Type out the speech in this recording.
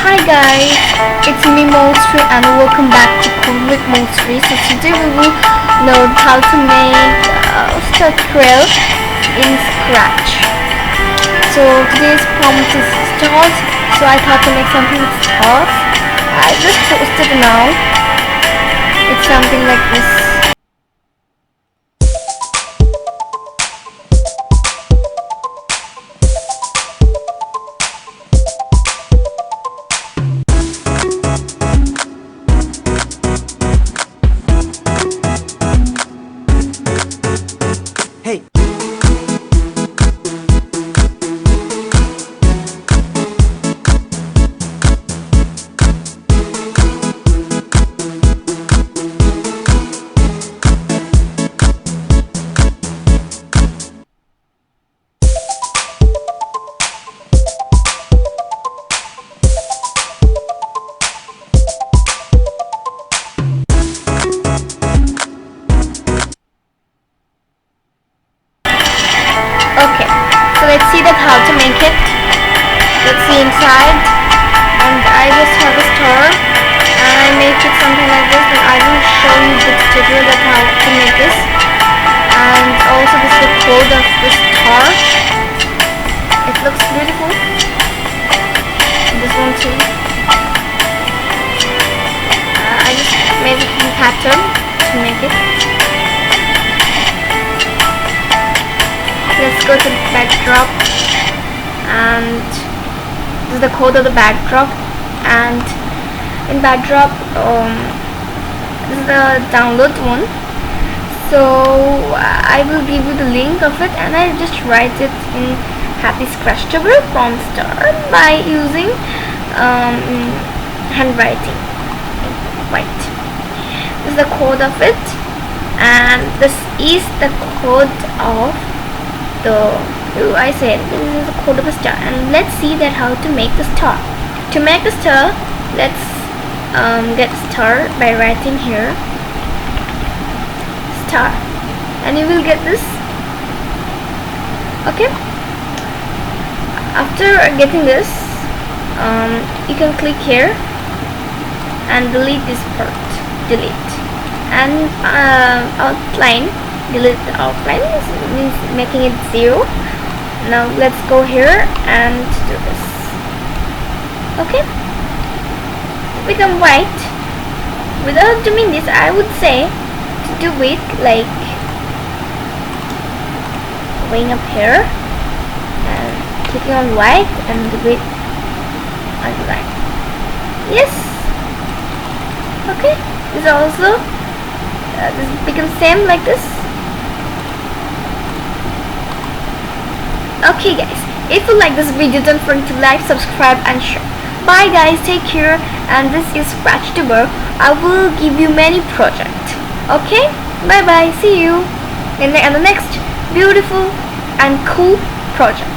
Hi guys, it's me Mousree and welcome back to Cool with Mousree. So today we will learn how to make tutorial in Scratch. So today's prompt is stars. So I thought to make something with stars. I just posted now. It's something like this. Hey. Okay, so let's see that how to make it. Let's see inside, and I just have a star and I make it something like this, and I will show you the tutorial that how to make this. And also this is the code of the star. It looks beautiful. And this one too. I just made it in pattern to make it. Let's go to the backdrop, and this is the code of the backdrop. And in backdrop, this is the download one. So I will give you the link of it, and I just write it in Happy Scratch Tuber from Star by using handwriting. White. This is the code of it, and this is the code of I said this is the code of a star. And let's see that how to make the star. To make the star, let's get a star by writing here star, and you will get this. Okay, after getting this, you can click here and delete this part. Delete and outline. Delete the outline means making it 0. Now let's go here and do this. Okay, become white. Without doing this, I would say to do it like going up here and clicking on white and do it underline. Yes. Okay, this also this becomes same like this. Okay guys, if you like this video, don't forget to like, subscribe and share. Bye guys, take care, and this is Scratch Tuber. I will give you many projects. Okay, bye bye, see you in the next beautiful and cool project.